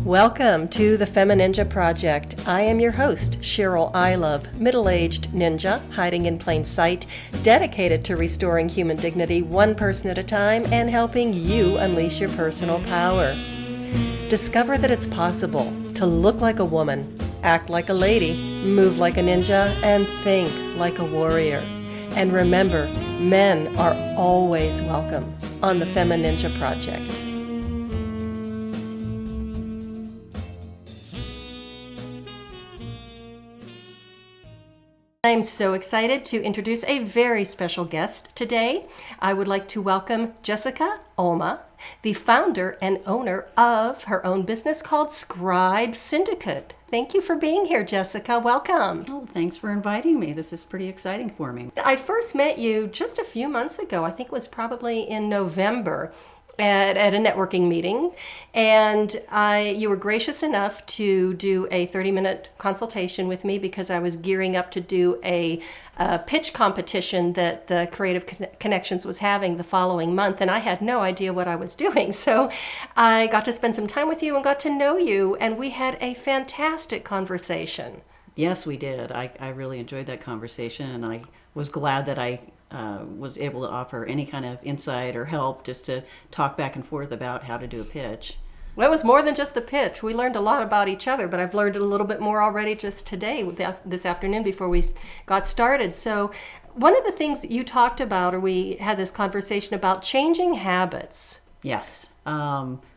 Welcome to the FemiNinja Project. I am your host, Cheryl I Love, middle-aged ninja hiding in plain sight, dedicated to restoring human dignity one person at a time and helping you unleash your personal power. Discover that it's possible to look like a woman, act like a lady, move like a ninja, and think like a warrior. And remember, men are always welcome on the FemiNinja Project. I'm so excited to introduce a very special guest today. I would like to welcome Jesessica Olma, the founder and owner of her own business called Scribe Syndicate. Thank you for being here, Jessica. Welcome. Oh, thanks for inviting me. This is pretty exciting for me. I first met you just a few months ago. I think it was probably in November. At a networking meeting, and you were gracious enough to do a 30-minute consultation with me because I was gearing up to do a pitch competition that the Creative Connections was having the following month, and I had no idea what I was doing. So I got to spend some time with you and got to know you, and we had a fantastic conversation. Yes, we did. I really enjoyed that conversation, and I was glad that I was able to offer any kind of insight or help just to talk back and forth about how to do a pitch. Well, it was more than just the pitch. We learned a lot about each other, but I've learned a little bit more already just today, this afternoon before we got started. So one of the things that you talked about, or we had this conversation about, changing habits. Yes.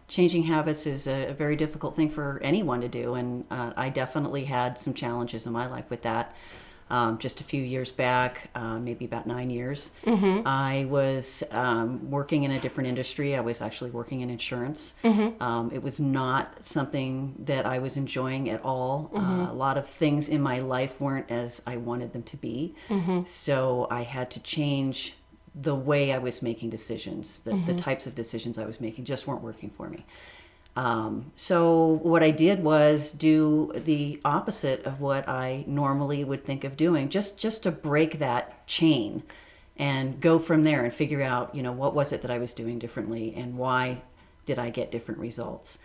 Changing habits is a very difficult thing for anyone to do, and I definitely had some challenges in my life with that. Just a few years back, maybe about 9 years, I was working in a different industry. I was actually working in insurance. It was not something that I was enjoying at all. A lot of things in my life weren't as I wanted them to be. So I had to change the way I was making decisions. The types of decisions I was making just weren't working for me. So what I did was do the opposite of what I normally would think of doing, just to break that chain and go from there and figure out, what was it that I was doing differently and why did I get different results?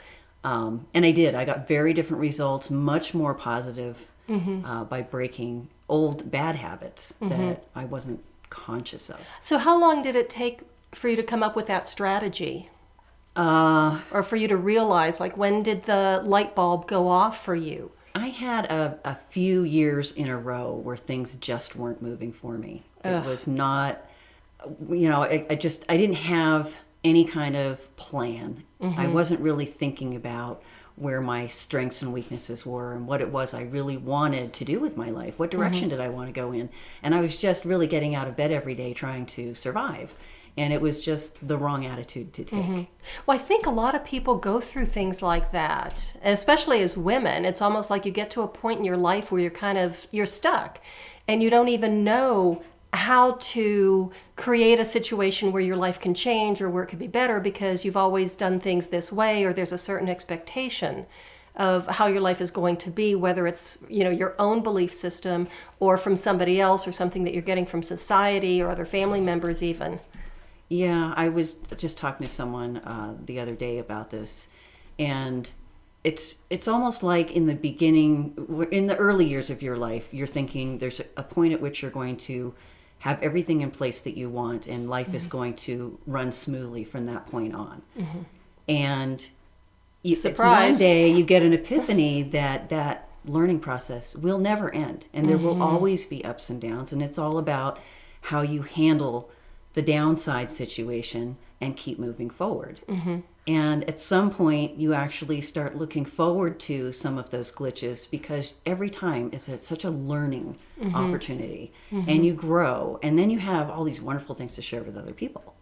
And I did. I got very different results, much more positive by breaking old bad habits that I wasn't conscious of. So how long did it take for you to come up with that strategy? Or for you to realize, when did the light bulb go off for you? I had a few years in a row where things just weren't moving for me. It was not, I didn't have any kind of plan. I wasn't really thinking about where my strengths and weaknesses were and what it was I really wanted to do with my life. What direction did I want to go in? And I was just really getting out of bed every day trying to survive. And it was just the wrong attitude to take. Well, I think a lot of people go through things like that, especially as women. It's almost like you get to a point in your life where you're stuck and you don't even know how to create a situation where your life can change or where it could be better because you've always done things this way, or there's a certain expectation of how your life is going to be, whether it's, your own belief system or from somebody else or something that you're getting from society or other family members even. Yeah, I was just talking to someone the other day about this, and it's almost like in the beginning, in the early years of your life, you're thinking there's a point at which you're going to have everything in place that you want, and life is going to run smoothly from that point on. And it's one day you get an epiphany that learning process will never end, and there will always be ups and downs, and it's all about how you handle the downside situation and keep moving forward. And at some point you actually start looking forward to some of those glitches because every time is such a learning opportunity, and you grow, and then you have all these wonderful things to share with other people.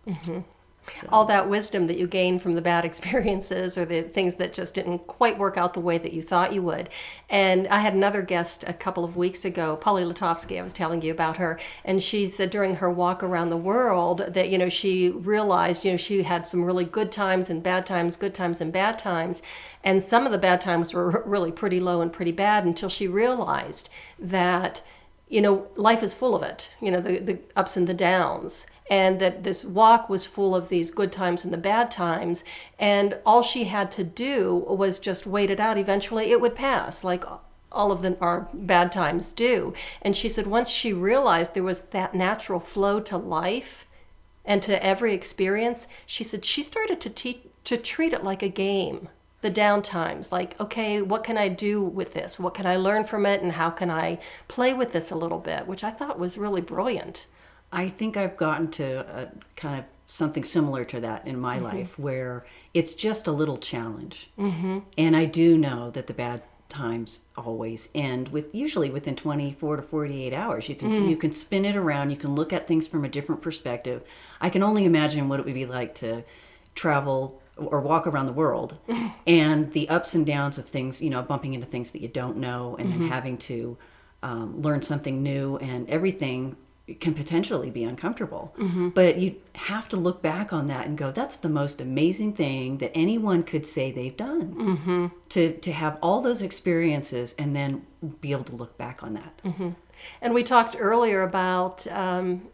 So. All that wisdom that you gain from the bad experiences or the things that just didn't quite work out the way that you thought you would. And I had another guest a couple of weeks ago, Polly Latovsky, I was telling you about her, and she said during her walk around the world that, she realized, she had some really good times and bad times, good times and bad times. And some of the bad times were really pretty low and pretty bad until she realized that life is full of it, the ups and the downs, and that this walk was full of these good times and the bad times, and all she had to do was just wait it out. Eventually it would pass, like all of our bad times do. And she said once she realized there was that natural flow to life and to every experience, she said she started to treat it like a game. The down times, like, okay, what can I do with this? What can I learn from it? And how can I play with this a little bit? Which I thought was really brilliant. I think I've gotten to a kind of something similar to that in my life, where it's just a little challenge. And I do know that the bad times always end usually within 24 to 48 hours. You can spin it around. You can look at things from a different perspective. I can only imagine what it would be like to travel or walk around the world and the ups and downs of things, bumping into things that you don't know, and then having to learn something new, and everything can potentially be uncomfortable. But you have to look back on that and go, that's the most amazing thing that anyone could say they've done. To have all those experiences and then be able to look back on that. And we talked earlier about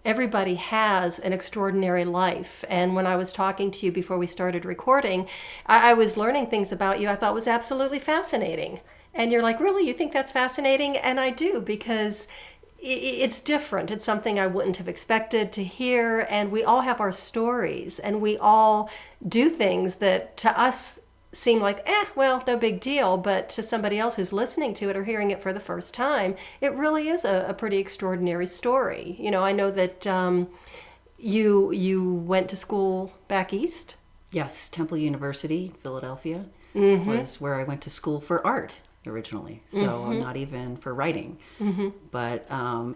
everybody has an extraordinary life. And when I was talking to you before we started recording, I was learning things about you I thought was absolutely fascinating. And you're like, really? You think that's fascinating? And I do, because it's different. It's something I wouldn't have expected to hear. And we all have our stories, and we all do things that to us seem like, well, no big deal. But to somebody else who's listening to it or hearing it for the first time, it really is a pretty extraordinary story. I know that you went to school back east. Yes, Temple University, Philadelphia, was where I went to school for art originally. So not even for writing. But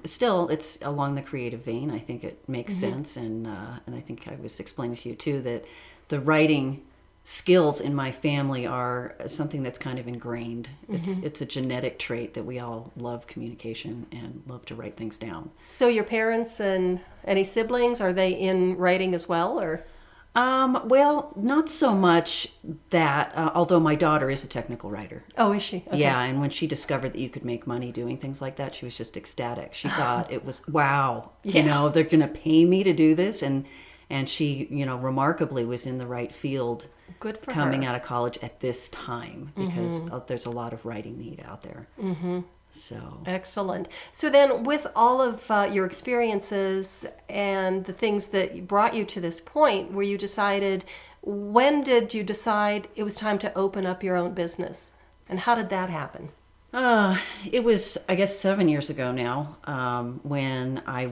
still, it's along the creative vein. I think it makes sense. And I think I was explaining to you too that the writing skills in my family are something that's kind of ingrained. It's a genetic trait that we all love communication and love to write things down. So your parents and any siblings, are they in writing as well, or? Well, not so much that, although my daughter is a technical writer. Oh, is she? Okay. Yeah, and when she discovered that you could make money doing things like that, she was just ecstatic. She thought it was, wow, they're going to pay me to do this. And she, remarkably was in the right field. Good for coming her. out of college at this time, because there's a lot of writing need out there. So excellent. So then, with all of your experiences and the things that brought you to this point, when did you decide it was time to open up your own business, and how did that happen? It was, I guess, 7 years ago now, when I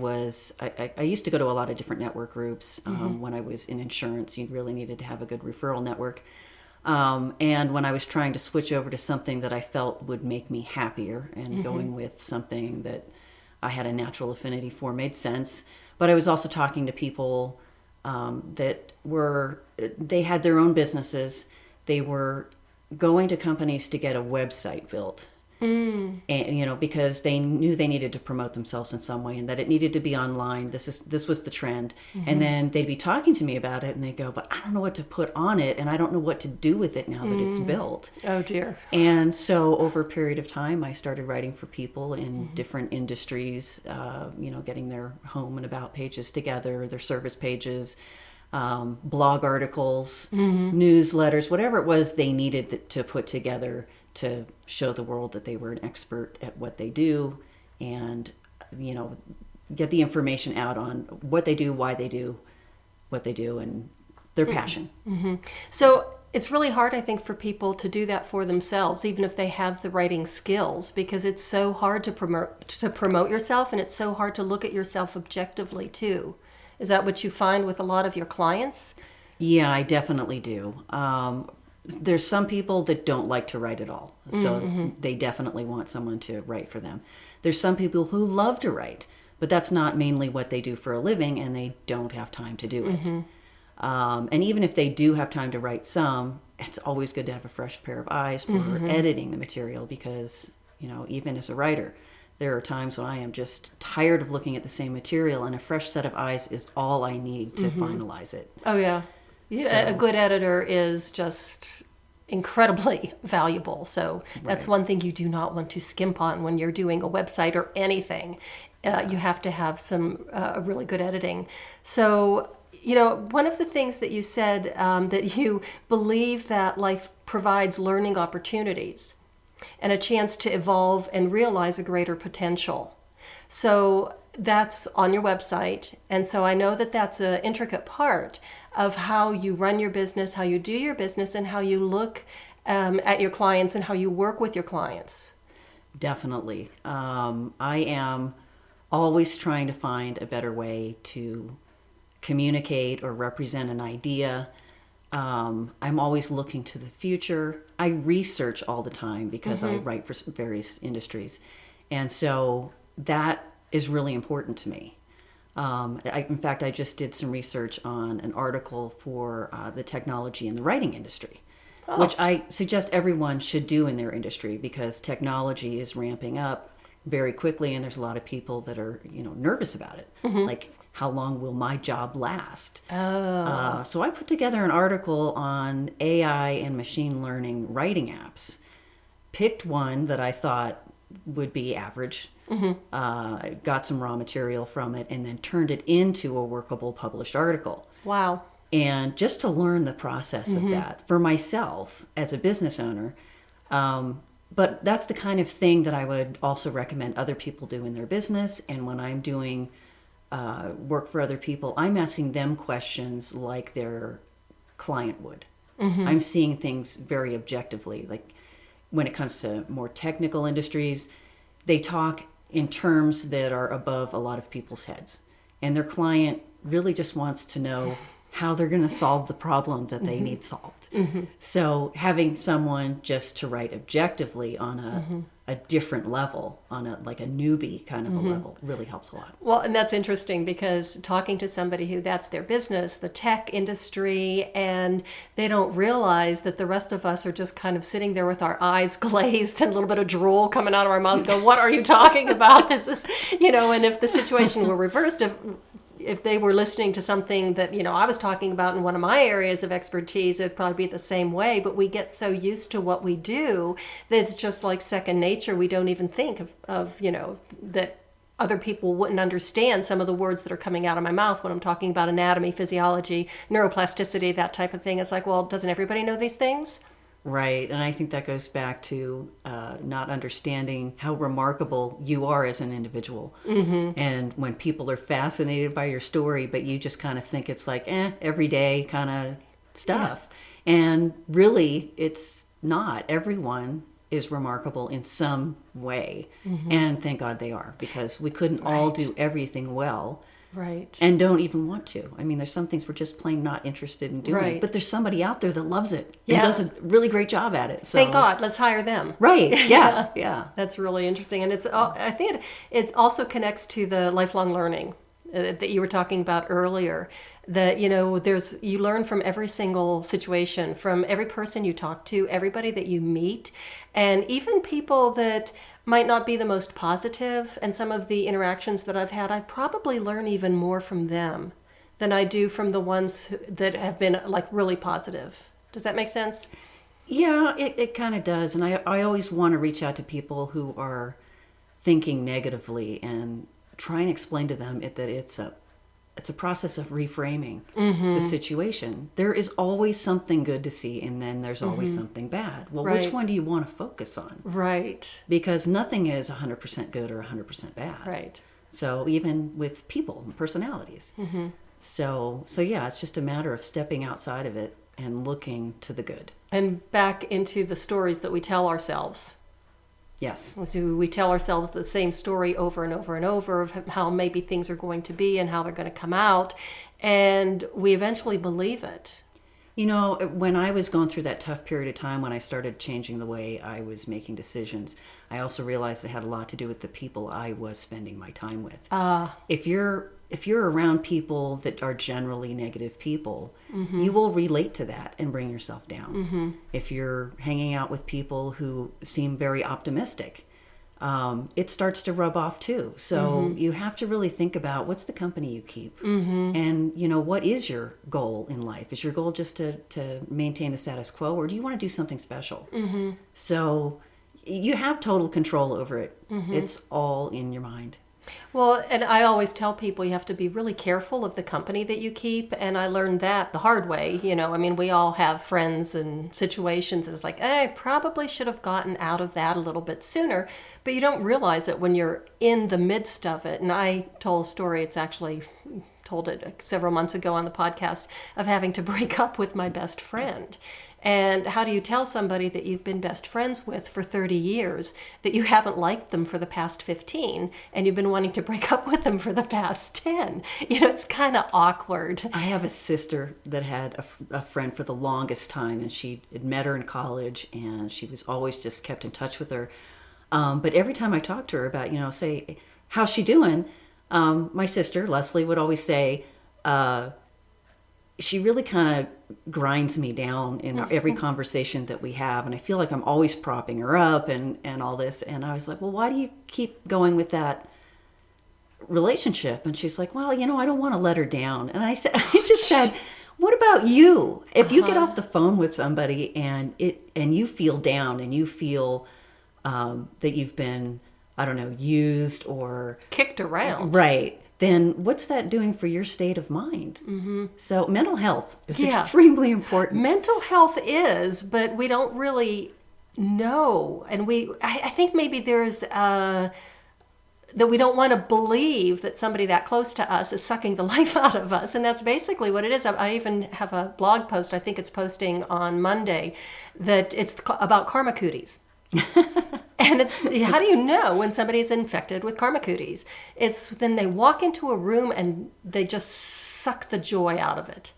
used to go to a lot of different network groups. When I was in insurance, you really needed to have a good referral network. And when I was trying to switch over to something that I felt would make me happier, and going with something that I had a natural affinity for made sense. But I was also talking to people they had their own businesses. They were going to companies to get a website built. And because they knew they needed to promote themselves in some way, and that it needed to be online. This was the trend. And then they'd be talking to me about it, and they'd go, but I don't know what to put on it, and I don't know what to do with it now that it's built. Oh dear. And so over a period of time, I started writing for people in different industries, getting their home and about pages together, their service pages, blog articles, newsletters, whatever it was they needed to put together to show the world that they were an expert at what they do, and get the information out on what they do, why they do what they do, and their passion. So it's really hard, I think, for people to do that for themselves, even if they have the writing skills, because it's so hard to promote yourself, and it's so hard to look at yourself objectively too. Is that what you find with a lot of your clients? Yeah, I definitely do. There's some people that don't like to write at all. So they definitely want someone to write for them. There's some people who love to write, but that's not mainly what they do for a living, and they don't have time to do it. And even if they do have time to write some, it's always good to have a fresh pair of eyes for editing the material, because, even as a writer, there are times when I am just tired of looking at the same material, and a fresh set of eyes is all I need to finalize it. Oh, yeah. So, a good editor is just incredibly valuable. So that's one thing you do not want to skimp on when you're doing a website or anything. You have to have some really good editing. So, one of the things that you said, that you believe that life provides learning opportunities and a chance to evolve and realize a greater potential. So that's on your website. And so I know that that's an intricate part of how you run your business, how you do your business, and how you look at your clients and how you work with your clients. Definitely. I am always trying to find a better way to communicate or represent an idea. I'm always looking to the future. I research all the time because I write for various industries. And so that is really important to me. In fact, I just did some research on an article for the technology in the writing industry, which I suggest everyone should do in their industry because technology is ramping up very quickly, and there's a lot of people that are, nervous about it. Like, how long will my job last? So I put together an article on AI and machine learning writing apps. Picked one that I thought would be average. Got some raw material from it and then turned it into a workable published article. Wow. And just to learn the process of that for myself as a business owner. But that's the kind of thing that I would also recommend other people do in their business. And when I'm doing work for other people, I'm asking them questions like their client would. I'm seeing things very objectively. Like when it comes to more technical industries, they talk in terms that are above a lot of people's heads. And their client really just wants to know how they're going to solve the problem that they need solved. So having someone just to write objectively on a different level, on a newbie kind of a level, really helps a lot. Well, and that's interesting because talking to somebody who that's their business, the tech industry, and they don't realize that the rest of us are just kind of sitting there with our eyes glazed and a little bit of drool coming out of our mouths going, what are you talking about? This is, and if the situation were reversed, if they were listening to something that, I was talking about in one of my areas of expertise, it'd probably be the same way. But we get so used to what we do that it's just like second nature. We don't even think of that other people wouldn't understand some of the words that are coming out of my mouth when I'm talking about anatomy, physiology, neuroplasticity, that type of thing. It's like, well, doesn't everybody know these things? Right. And I think that goes back to not understanding how remarkable you are as an individual. And when people are fascinated by your story, but you just kind of think it's like, everyday kind of stuff. Yeah. And really, it's not. Everyone is remarkable in some way. And thank God they are, because we couldn't all do everything well. Right. And don't even want to. I mean, there's some things we're just plain not interested in doing. Right. But there's somebody out there that loves it and does a really great job at it. So. Thank God. Let's hire them. Right. Yeah. Yeah. That's really interesting. And I think it also connects to the lifelong learning that you were talking about earlier. That, you learn from every single situation, from every person you talk to, everybody that you meet, and even people that might not be the most positive, and some of the interactions that I've had, I probably learn even more from them than I do from the ones that have been like really positive. Does that make sense? Yeah, it kind of does. And I always want to reach out to people who are thinking negatively and try and explain to them that it's a process of reframing the situation. There is always something good to see, and then there's always something bad. Well, which one do you want to focus on? Right. Because nothing is 100% good or 100% bad. Right. So even with people and personalities. So yeah, it's just a matter of stepping outside of it and looking to the good. And back into the stories that we tell ourselves. Yes. So we tell ourselves the same story over and over and over of how maybe things are going to be and how they're going to come out. And we eventually believe it. When I was going through that tough period of time when I started changing the way I was making decisions, I also realized it had a lot to do with the people I was spending my time with. If you're around people that are generally negative people, you will relate to that and bring yourself down. If you're hanging out with people who seem very optimistic, it starts to rub off too. So you have to really think about what's the company you keep, and what is your goal in life? Is your goal just to maintain the status quo, or do you want to do something special? So you have total control over it. It's all in your mind. Well, and I always tell people you have to be really careful of the company that you keep. And I learned that the hard way. I mean, we all have friends and situations. It's like, I probably should have gotten out of that a little bit sooner. But you don't realize it when you're in the midst of it. And I told a story, it's actually told it several months ago on the podcast, of having to break up with my best friend. And how do you tell somebody that you've been best friends with for 30 years that you haven't liked them for the past 15 and you've been wanting to break up with them for the past 10? It's kind of awkward. I have a sister that had a friend for the longest time, and she had met her in college, and she was always just kept in touch with her. But every time I talked to her about, say, how's she doing? My sister, Leslie, would always say, she really kind of grinds me down in every conversation that we have. And I feel like I'm always propping her up and all this. And I was like, well, why do you keep going with that relationship? And she's like, well, I don't want to let her down. And I just said, what about you? If you get off the phone with somebody and you feel down and you feel that you've been, I don't know, used or kicked around. Right. Then what's that doing for your state of mind? So mental health is extremely important. Mental health is, but we don't really know. And I think maybe there's that we don't want to believe that somebody that close to us is sucking the life out of us. And that's basically what it is. I even have a blog post, I think it's posting on Monday, that it's about karma cooties. And it's, how do you know when somebody is infected with karma cooties? It's then they walk into a room and they just suck the joy out of it.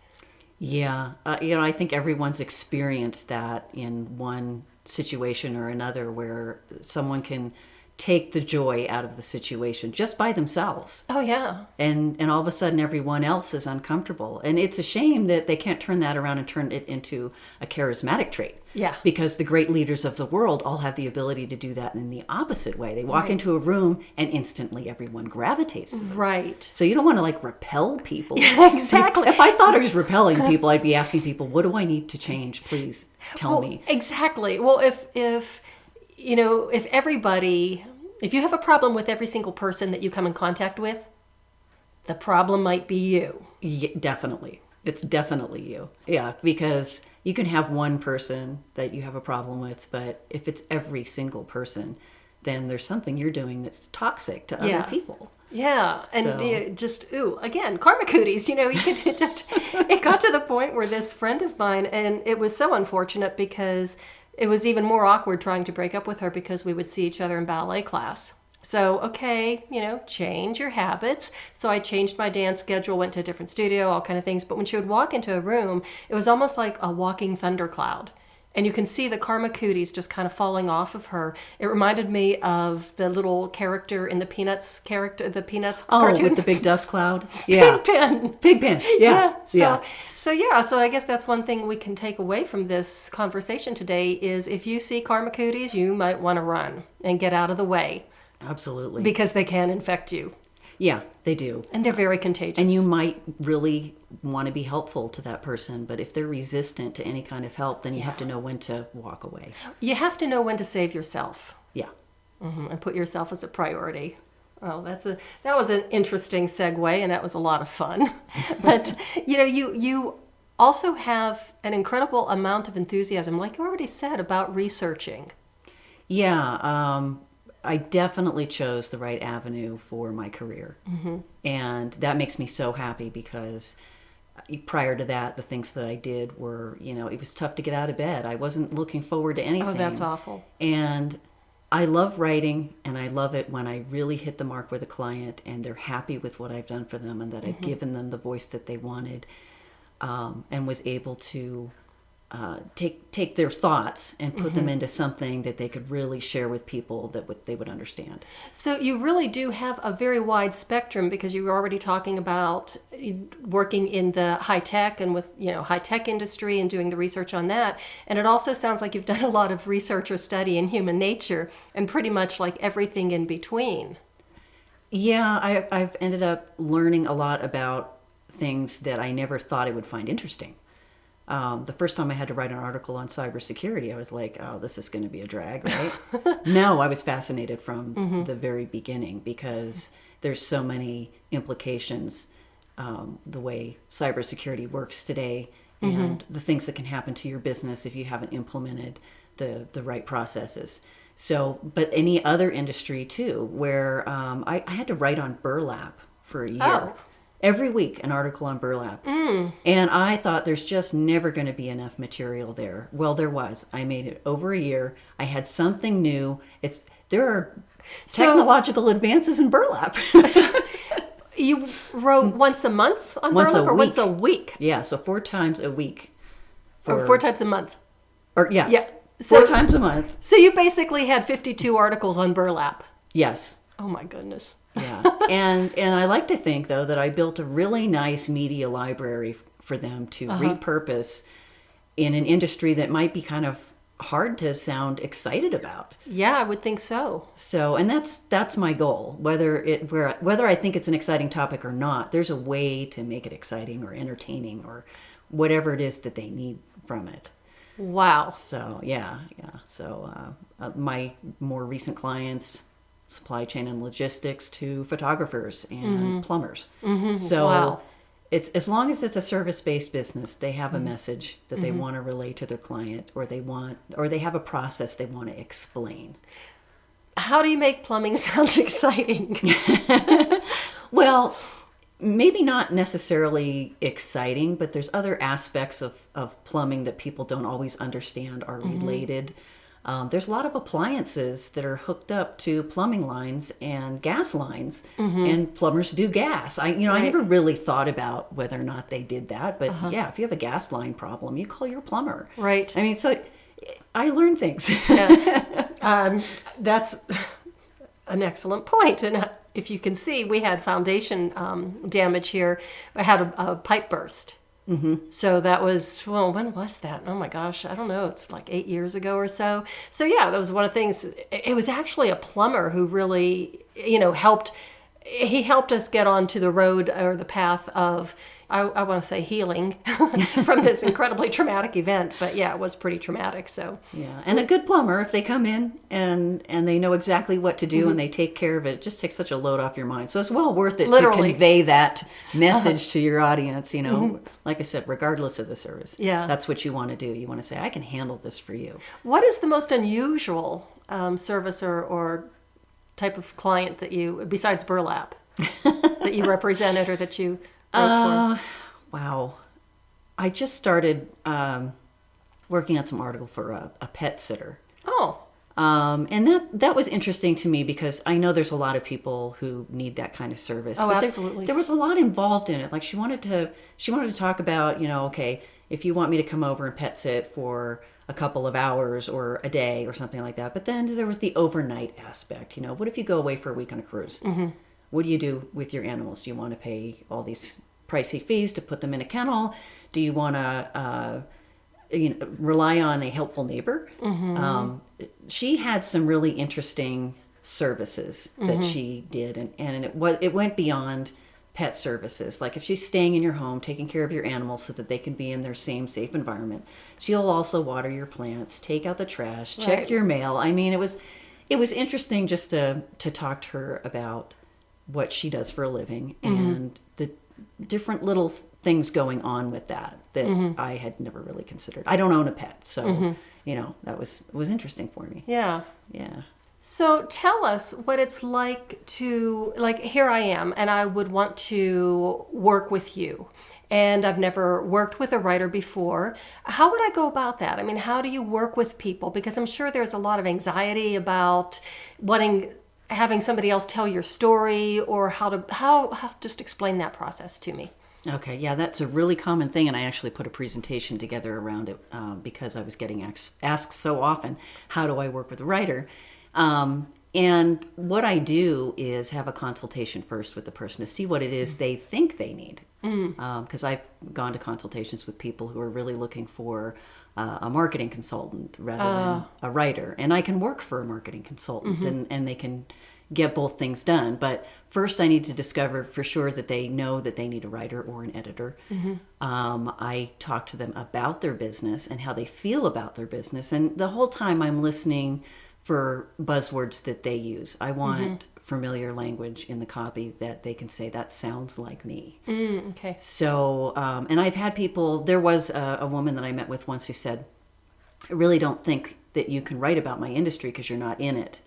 Yeah. I think everyone's experienced that in one situation or another, where someone can take the joy out of the situation just by themselves. Oh, yeah. And all of a sudden everyone else is uncomfortable. And it's a shame that they can't turn that around and turn it into a charismatic trait. Yeah. Because the great leaders of the world all have the ability to do that in the opposite way. They walk into a room and instantly everyone gravitates to them. Right. So you don't want to repel people. Exactly. If I thought I was repelling people, I'd be asking people, what do I need to change? Please tell me. Exactly. Well, if if you have a problem with every single person that you come in contact with, the problem might be you. Yeah, definitely. It's definitely you. Yeah, because you can have one person that you have a problem with, but if it's every single person, then there's something you're doing that's toxic to other people. Yeah, and again, karma cooties, you could it got to the point where this friend of mine, and it was so unfortunate because it was even more awkward trying to break up with her because we would see each other in ballet class. So, okay, change your habits. So I changed my dance schedule, went to a different studio, all kind of things. But when she would walk into a room, it was almost like a walking thundercloud. And you can see the karma cooties just kind of falling off of her. It reminded me of the little character in the Peanuts cartoon. With the big dust cloud? Yeah. Pigpen. Yeah. So I guess that's one thing we can take away from this conversation today is if you see karma cooties, you might want to run and get out of the way. Absolutely. Because they can infect you. Yeah, they do. And they're very contagious. And you might really want to be helpful to that person, but if they're resistant to any kind of help, then you have to know when to walk away. You have to know when to save yourself. Yeah. And put yourself as a priority. Oh, that was an interesting segue, and that was a lot of fun. But, you also have an incredible amount of enthusiasm, like you already said, about researching. Yeah, I definitely chose the right avenue for my career. And that makes me so happy because prior to that, the things that I did were, it was tough to get out of bed. I wasn't looking forward to anything. Oh, that's awful. And I love writing, and I love it when I really hit the mark with a client and they're happy with what I've done for them and that I've given them the voice that they wanted, and was able to take their thoughts and put them into something that they could really share with people that they would understand. So you really do have a very wide spectrum, because you were already talking about working in the high tech and with, high tech industry and doing the research on that. And it also sounds like you've done a lot of research or study in human nature and pretty much like everything in between. Yeah, I've ended up learning a lot about things that I never thought I would find interesting. The first time I had to write an article on cybersecurity, I was like, oh, this is going to be a drag, right? No, I was fascinated from the very beginning, because there's so many implications, the way cybersecurity works today, and the things that can happen to your business if you haven't implemented the right processes. So, but any other industry too, where I had to write on burlap for a year. Oh. Every week, an article on burlap. And I thought there's just never going to be enough material there. Well, there was. I made it over a year. I had something new. There are technological advances in burlap. You wrote once a month on burlap, or once a week? Yeah, so 4 times a week. Or 4 times a month? Yeah. So, 4 times a month. So you basically had 52 articles on burlap? Yes. Oh my goodness. Yeah, and I like to think, though, that I built a really nice media library for them to repurpose in an industry that might be kind of hard to sound excited about. Yeah, I would think so. So, and that's my goal. Whether I think it's an exciting topic or not, there's a way to make it exciting or entertaining or whatever it is that they need from it. Wow. So yeah. So my more recent clients, supply chain and logistics, to photographers and plumbers. So Wow. it's, as long as it's a service-based business, they have a message that they want to relay to their client, or they have a process they want to explain. How do you make plumbing sound exciting? Well, maybe not necessarily exciting, but there's other aspects of plumbing that people don't always understand are related. There's a lot of appliances that are hooked up to plumbing lines and gas lines, and plumbers do gas. I never really thought about whether or not they did that, but yeah, if you have a gas line problem, you call your plumber. Right. I mean, so I learned things. Yeah. That's an excellent point. And if you can see, we had foundation damage here. I had a pipe burst. So that was, when was that? Oh my gosh, I don't know. It's like 8 years ago or so. So yeah, that was one of the things. It was actually a plumber who really, helped. He helped us get onto the road or the path of, I want to say, healing from this incredibly traumatic event. But yeah, it was pretty traumatic. So yeah, and a good plumber, if they come in and they know exactly what to do and they take care of it, it just takes such a load off your mind. So it's well worth it to convey that message to your audience. Like I said, regardless of the service. Yeah, that's what you want to do. You want to say, I can handle this for you. What is the most unusual service or type of client that you, besides burlap, that you represented or that you wrote for? Wow. I just started working on some article for a pet sitter. Oh. And that was interesting to me, because I know there's a lot of people who need that kind of service. Oh, but absolutely. There was a lot involved in it. Like she wanted to talk about, okay, if you want me to come over and pet sit for a couple of hours or a day or something like that. But then there was the overnight aspect. What if you go away for a week on a cruise? What do you do with your animals? Do you want to pay all these pricey fees to put them in a kennel? Do you want to rely on a helpful neighbor? She had some really interesting services that she did, and it went beyond pet services. Like if she's staying in your home, taking care of your animals so that they can be in their same safe environment, she'll also water your plants, take out the trash, check your mail. I mean, it was interesting just to talk to her about what she does for a living and the different little things going on with that I had never really considered. I don't own a pet, so that was interesting for me. Yeah. Yeah. So tell us what it's like to, here I am, and I would want to work with you. And I've never worked with a writer before. How would I go about that? I mean, how do you work with people? Because I'm sure there's a lot of anxiety about having somebody else tell your story, or how just explain that process to me. Okay, yeah, that's a really common thing, and I actually put a presentation together around it because I was getting asked so often, how do I work with a writer? And what I do is have a consultation first with the person to see what it is they think they need. Because I've gone to consultations with people who are really looking for a marketing consultant rather than a writer. And I can work for a marketing consultant and they can get both things done. But first I need to discover for sure that they know that they need a writer or an editor. I talk to them about their business and how they feel about their business. And the whole time I'm listening for buzzwords that they use. I want familiar language in the copy that they can say, that sounds like me. Okay. So, and I've had people, there was a woman that I met with once who said, I really don't think that you can write about my industry because you're not in it.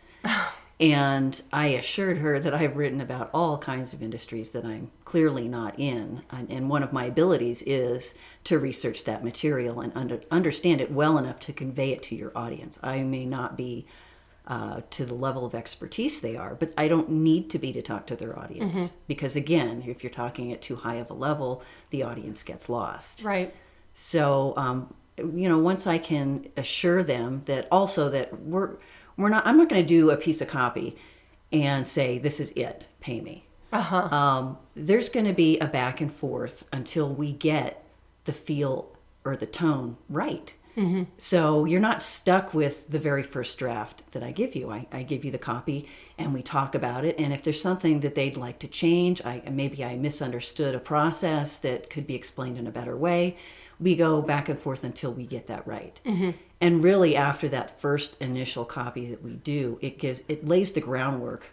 And I assured her that I've written about all kinds of industries that I'm clearly not in. And one of my abilities is to research that material and understand it well enough to convey it to your audience. I may not be to the level of expertise they are, but I don't need to be to talk to their audience. Because again, if you're talking at too high of a level, the audience gets lost. Right. So, once I can assure them that also that I'm not going to do a piece of copy and say, this is it, pay me. There's going to be a back and forth until we get the feel or the tone right. So you're not stuck with the very first draft that I give you. I give you the copy and we talk about it. And if there's something that they'd like to change, maybe I misunderstood a process that could be explained in a better way, we go back and forth until we get that right. And really after that first initial copy that we do, it lays the groundwork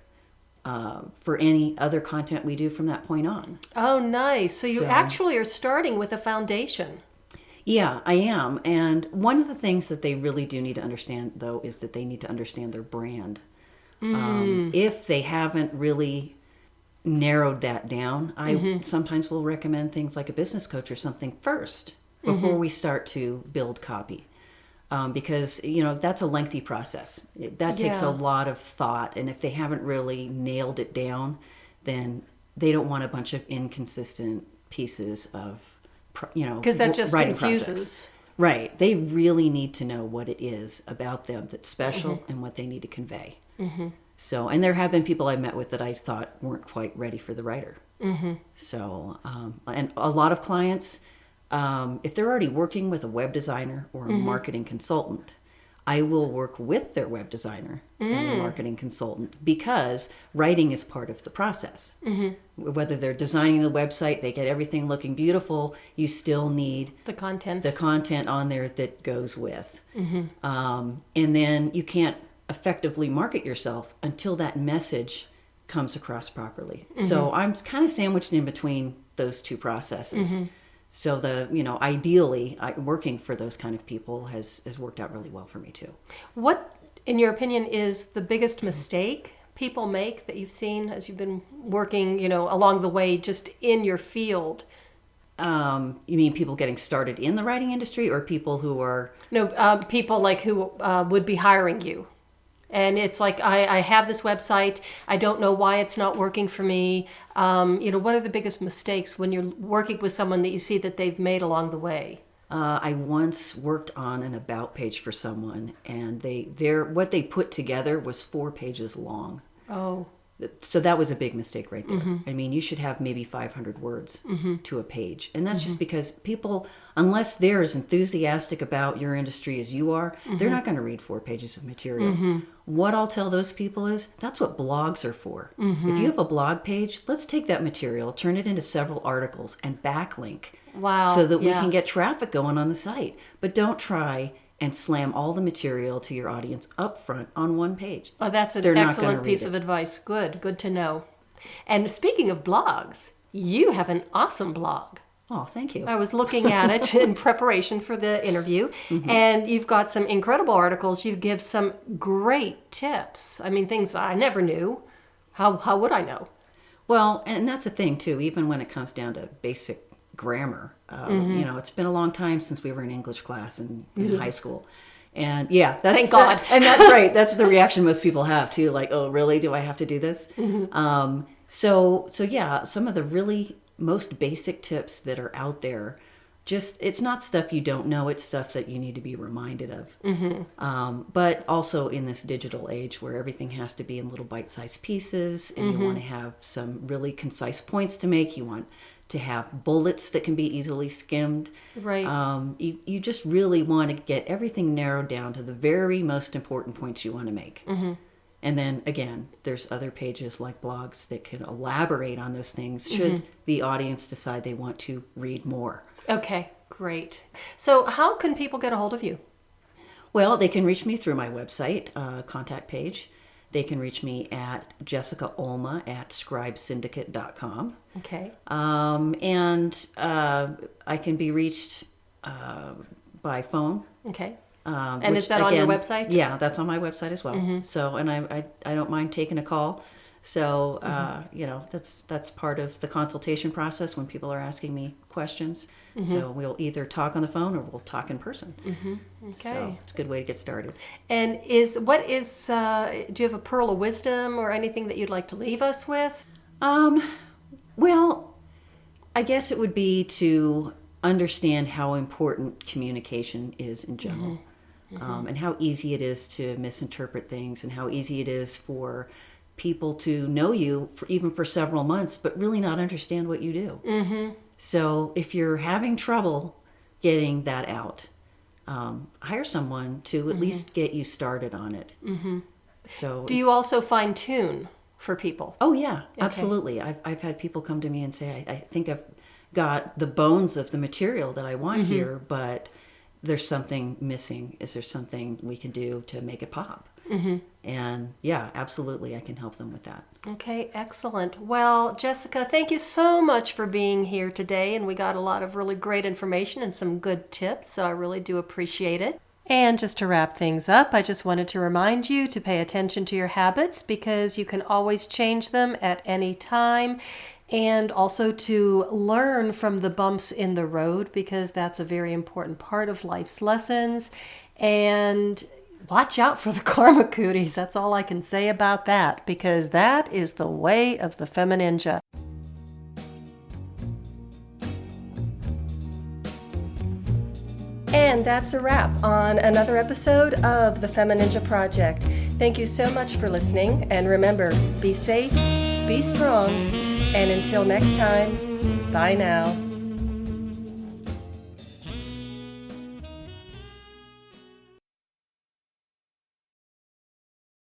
for any other content we do from that point on. Oh, nice. So you actually are starting with a foundation. Yeah, I am. And one of the things that they really do need to understand, though, is that they need to understand their brand. If they haven't really narrowed that down, I sometimes will recommend things like a business coach or something first before we start to build copy. Because, that's a lengthy process. That takes a lot of thought. And if they haven't really nailed it down, then they don't want a bunch of inconsistent pieces of, because that just writing confuses. projects. Right. They really need to know what it is about them that's special and what they need to convey. So, and there have been people I met with that I thought weren't quite ready for the writer. So, and a lot of clients, if they're already working with a web designer or a marketing consultant, I will work with their web designer and the marketing consultant because writing is part of the process. Whether they're designing the website, they get everything looking beautiful, you still need The content on there that goes with. And then you can't effectively market yourself until that message comes across properly. So I'm kind of sandwiched in between those two processes. So ideally, working for those kind of people has worked out really well for me too. What, in your opinion, is the biggest mistake people make that you've seen as you've been working, along the way, just in your field? You mean people getting started in the writing industry, or people who are? No, people like who would be hiring you. And it's like, I have this website. I don't know why it's not working for me. What are the biggest mistakes when you're working with someone that you see that they've made along the way? I once worked on an about page for someone, and what they put together was 4 pages long. Oh. So that was a big mistake right there. I mean, you should have maybe 500 words to a page. And that's just because people, unless they're as enthusiastic about your industry as you are, they're not going to read 4 pages of material. What I'll tell those people is that's what blogs are for. If you have a blog page, let's take that material, turn it into several articles, and backlink. Wow. So that we can get traffic going on the site. But don't try and slam all the material to your audience up front on 1 page. Oh, that's an excellent piece of advice. Good to know. And speaking of blogs, you have an awesome blog. Oh, thank you. I was looking at it in preparation for the interview, and you've got some incredible articles. You give some great tips. I mean, things I never knew. How would I know? Well, and that's the thing, too, even when it comes down to basic grammar. It's been a long time since we were in English class in high school. And thank God. And that's right. That's the reaction most people have too. Like, oh, really? Do I have to do this? So some of the really most basic tips that are out there. Just, it's not stuff you don't know, it's stuff that you need to be reminded of. But also in this digital age where everything has to be in little bite-sized pieces, and you want to have some really concise points to make. You want to have bullets that can be easily skimmed. Right. You just really want to get everything narrowed down to the very most important points you want to make. And then again, there's other pages like blogs that can elaborate on those things should the audience decide they want to read more. Okay, great. So how can people get a hold of you? Well, they can reach me through my website, contact page. They can reach me at Jessica Olma at scribesyndicate.com. Okay. And I can be reached by phone. Okay. And is that on your website? Yeah, that's on my website as well. So, and I don't mind taking a call. So, that's part of the consultation process when people are asking me questions. So we'll either talk on the phone or we'll talk in person. Okay. So it's a good way to get started. And do you have a pearl of wisdom or anything that you'd like to leave us with? Well, I guess it would be to understand how important communication is in general. And how easy it is to misinterpret things, and how easy it is for people to know you even for several months, but really not understand what you do. So if you're having trouble getting that out, hire someone to at least get you started on it. So, do you also fine tune for people? Oh yeah, absolutely. I've had people come to me and say, I think I've got the bones of the material that I want here, but there's something missing. Is there something we can do to make it pop? And yeah, absolutely, I can help them with that. Okay, excellent. Well, Jessica, thank you so much for being here today, and we got a lot of really great information and some good tips, so I really do appreciate it. And just to wrap things up, I just wanted to remind you to pay attention to your habits, because you can always change them at any time, and also to learn from the bumps in the road, because that's a very important part of life's lessons. And watch out for the karma cooties. That's all I can say about that, because that is the way of the FemiNinja. And that's a wrap on another episode of the FemiNinja Project. Thank you so much for listening, and remember, be safe, be strong, and until next time, bye now.